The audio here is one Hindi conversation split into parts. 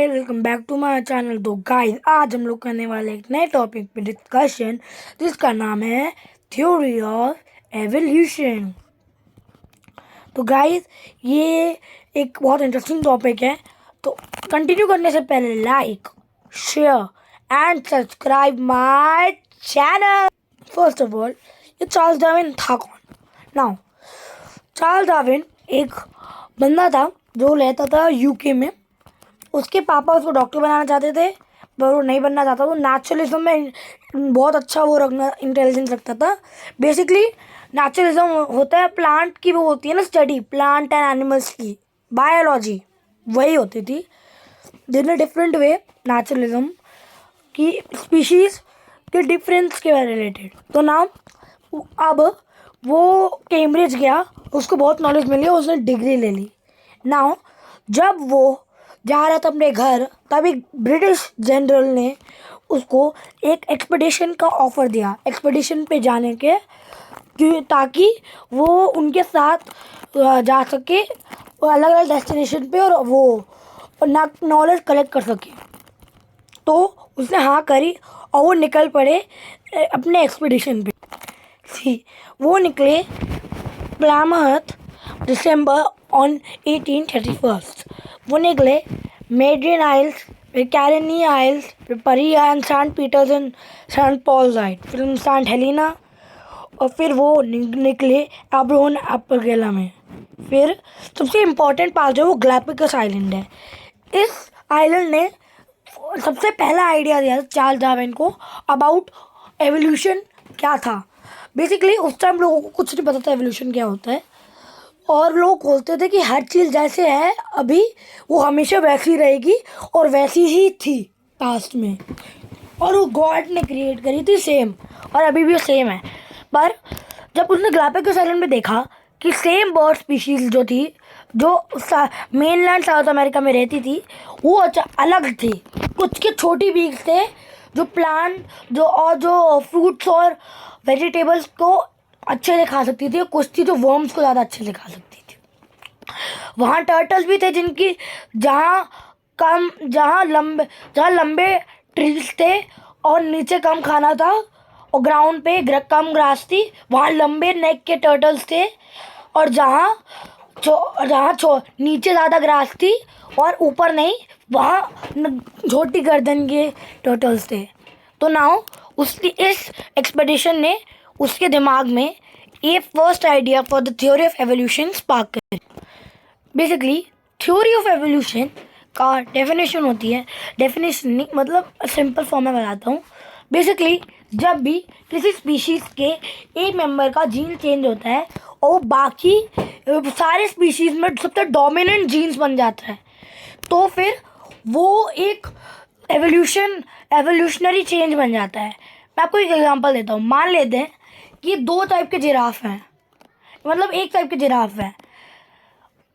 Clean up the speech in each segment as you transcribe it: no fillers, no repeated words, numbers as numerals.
Hi welcome back to my channel. तो गाइस आज हम लोग करने वाले एक नए टॉपिक पे डिस्कशन जिसका नाम है थ्योरी ऑफ एवोल्यूशन। तो गाइस ये एक बहुत इंटरेस्टिंग टॉपिक है। तो कंटिन्यू करने से पहले like share and subscribe my channel. First of all ये चार्ल्स डार्विन था कौन? नाउ चार्ल्स डार्विन एक बंदा था जो रहता था यूके में। उसके पापा उसको डॉक्टर बनाना चाहते थे पर वो नहीं बनना चाहता। वो नेचुरलिज्म में बहुत अच्छा वो रखना इंटेलिजेंस रखता था। बेसिकली नेचुरलिज्म होता है प्लांट की, वो होती है ना स्टडी, प्लांट एंड एनिमल्स की बायोलॉजी, वही होती थी। जिन्हें डिफरेंट वे नेचुरलिज्म की स्पीशीज़ के डिफरेंस के रिलेटेड। तो नाम अब वो कैम्ब्रिज गया, उसको बहुत नॉलेज मिली, उसने डिग्री ले ली। नाउ जब वो जा रहा था अपने घर, तभी ब्रिटिश जनरल ने उसको एक एक्सपीडिशन का ऑफ़र दिया, एक्सपीडिशन पे जाने के, ताकि वो उनके साथ जा सके अलग अलग डेस्टिनेशन पे और वो नॉलेज कलेक्ट कर सके। तो उसने हाँ करी और वो निकल पड़े अपने एक्सपीडिशन पे। सी वो निकले प्लामथ दिसंबर ऑन 1831। वो निकले मेड्रिन आइल्स, कैरेनी आइल्स, परिया and Saint Peter's and Saint Paul's isles, फिर सेंट हेलिना, और फिर वो निकले एब्रोन एपरगेला में। फिर सबसे इम्पोर्टेंट पार्ट जो वो ग्लैपगोस आइलैंड है। इस आइलैंड ने सबसे पहला आइडिया दिया चार्ल्स डार्विन को अबाउट एवोल्यूशन क्या था। बेसिकली उस टाइम लोगों को कुछ नहीं पता था एवोल्यूशन क्या होता है, और लोग बोलते थे कि हर चीज़ जैसे है अभी वो हमेशा वैसी रहेगी, और वैसी ही थी पास्ट में, और वो गॉड ने क्रिएट करी थी सेम, और अभी भी सेम है। पर जब उसने ग्लापेगोस आइलैंड में देखा कि सेम बर्ड स्पीशीज़ जो थी, जो मेनलैंड साउथ अमेरिका में रहती थी, वो अलग थी। कुछ के छोटी बीक्स थे जो प्लांट जो फ्रूट्स और वेजिटेबल्स को अच्छे से खा सकती थी, कुछ थी जो वर्म्स को ज़्यादा अच्छे से खा सकती थी। वहाँ टर्टल्स भी थे जिनकी जहाँ लंबे ट्रीज थे और नीचे कम खाना था, और ग्राउंड पे कम ग्रास थी, वहाँ लंबे नेक के टर्टल्स थे। और जहाँ नीचे ज़्यादा ग्रास थी और ऊपर नहीं, वहाँ छोटी गर्दन के टर्टल्स थे। तो नाउ इस एक्सपेडिशन ने उसके दिमाग में ये first idea for the theory of evolution spark कर। बेसिकली थ्योरी ऑफ एवोल्यूशन का डेफिनेशन होती है, डेफिनेशन नहीं मतलब सिंपल फॉर्म में बताता हूँ। बेसिकली जब भी किसी स्पीशीज़ के एक मेंबर का जीन चेंज होता है और वो बाकी सारे स्पीशीज़ में सबसे डोमिनेंट जीन्स बन जाता है, तो फिर वो एक एवोल्यूशनरी चेंज बन जाता है। मैं आपको एक एग्जांपल देता हूँ। मान लेते हैं कि दो टाइप के जिराफ हैं, मतलब एक टाइप के जिराफ है।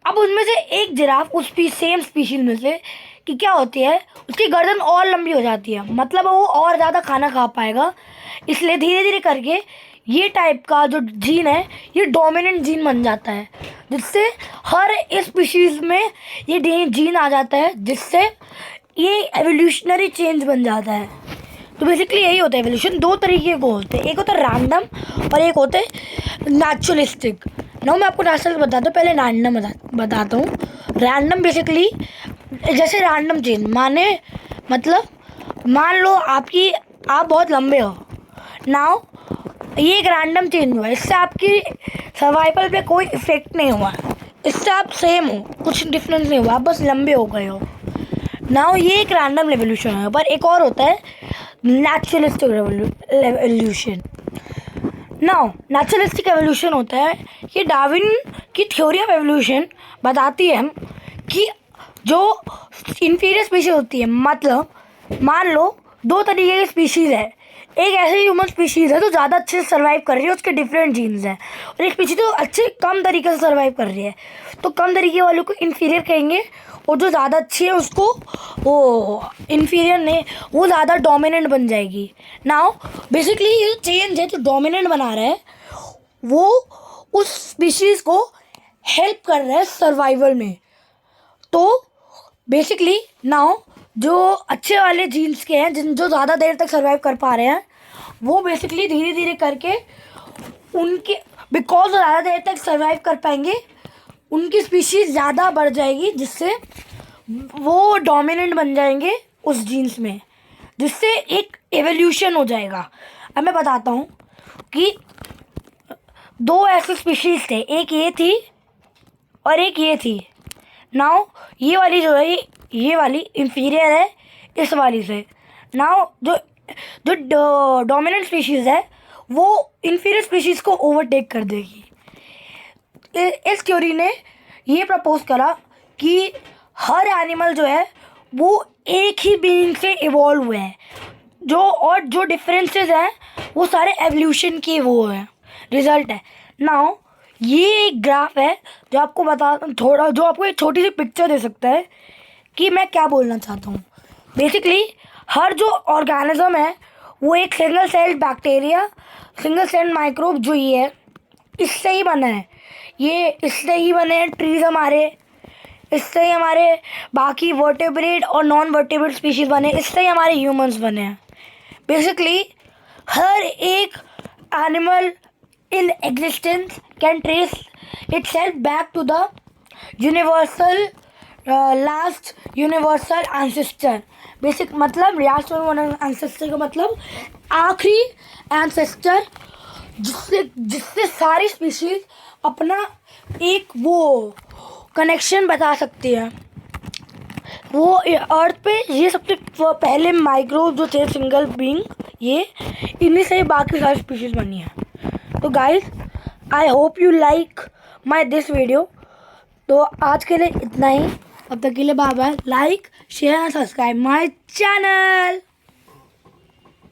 अब उनमें से एक जिराफ उस सेम स्पीशीज में से कि क्या होती है, उसकी गर्दन और लंबी हो जाती है, मतलब वो और ज़्यादा खाना खा पाएगा। इसलिए धीरे धीरे करके ये टाइप का जो जीन है ये डोमिनेंट जीन बन जाता है, जिससे हर इस स्पीशीज़ में ये जीन आ जाता है, जिससे ये एवोल्यूशनरी चेंज बन जाता है। तो बेसिकली यही होता है एवोल्यूशन। दो तरीके को होते हैं, एक होता है रैंडम और एक होता है नेचुरलिस्टिक। मैं आपको नेचुरल बताता हूँ, पहले रैंडम बताता हूँ। रैंडम बेसिकली जैसे रैंडम चेंज मतलब मान लो आप बहुत लंबे हो। नाउ ये एक रैंडम चेंज हुआ, इससे आपकी सर्वाइवल पे कोई इफेक्ट नहीं हुआ, इससे आप सेम हो, कुछ डिफरेंस नहीं हुआ, आप बस लंबे हो गए हो। नाउ ये एक रैंडम रेवोल्यूशन है। पर एक और होता है naturalistic evolution. Now naturalistic evolution होता है कि डार्विन की थ्योरी ऑफ एवोल्यूशन बताती है कि जो इंफीरियर स्पीशीज होती है, मतलब मान लो दो तरीके की स्पीशीज़ है। एक ऐसी ह्यूमन स्पीशीज़ है जो ज़्यादा अच्छे से सर्वाइव कर रही है, उसके डिफरेंट जीन्स हैं, और एक स्पीशीज जो अच्छे कम तरीके से सर्वाइव कर रही है, तो कम तरीके वालों को इंफीरियर कहेंगे, और जो ज़्यादा अच्छी है उसको वो इंफीरियर ने वो ज़्यादा डोमिनेंट बन जाएगी। नाउ बेसिकली ये चेंज है जो डोमिनेंट बना रहा है, वो उस स्पीशीज़ को हेल्प कर रहा है सर्वाइवल में। तो बेसिकली नाउ जो अच्छे वाले जीन्स के हैं जो ज़्यादा देर तक सर्वाइव कर पा रहे हैं, वो बेसिकली धीरे धीरे करके उनके बिकॉज वो ज़्यादा देर तक सर्वाइव कर पाएंगे, उनकी स्पीशीज़ ज़्यादा बढ़ जाएगी, जिससे वो डोमिनेंट बन जाएंगे उस जीन्स में, जिससे एक एवोल्यूशन हो जाएगा। अब मैं बताता हूँ कि दो ऐसे स्पीशीज़ थे, एक ये थी और एक ये थी। नाउ ये वाली जो है ये वाली इंफीरियर है इस वाली से। नाउ जो जो डोमिनेंट स्पीशीज़ है वो इंफीरियर स्पीशीज़ को ओवरटेक कर देगी। इस थ्योरी ने ये प्रपोज करा कि हर एनिमल जो है वो एक ही बीइंग से इवॉल्व हुए हैं, जो डिफरेंसेस हैं वो सारे एवोल्यूशन के वो हैं, रिजल्ट है। नाउ ये एक ग्राफ है जो आपको जो आपको एक छोटी सी पिक्चर दे सकता है कि मैं क्या बोलना चाहता हूँ। बेसिकली हर जो ऑर्गेनिज्म है वो एक single celled bacteria, single celled microbe जो ये है इससे ही बना है। ये इससे ही बने हैं ट्रीज हमारे, इससे ही हमारे बाकी वर्टेब्रेट और नॉन वर्टेब्रेट स्पीशीज़ बने, इससे ही हमारे ह्यूमंस बने हैं। बेसिकली हर एक animal in existence can trace itself back to the universal last universal ancestor। Basic मतलब लास्ट ancestor का मतलब आखिरी ancestor, जिससे सारी स्पीशीज अपना एक वो कनेक्शन बता सकती है। वो अर्थ पे ये सबसे पहले माइक्रोब जो थे सिंगल बीइंग, ये इन्हीं से बाकी सारी स्पीशीज बनी है। तो guys I hope you like my this video. तो आज के लिए इतना ही, तब तक के लिए bye bye. Like share and subscribe my channel.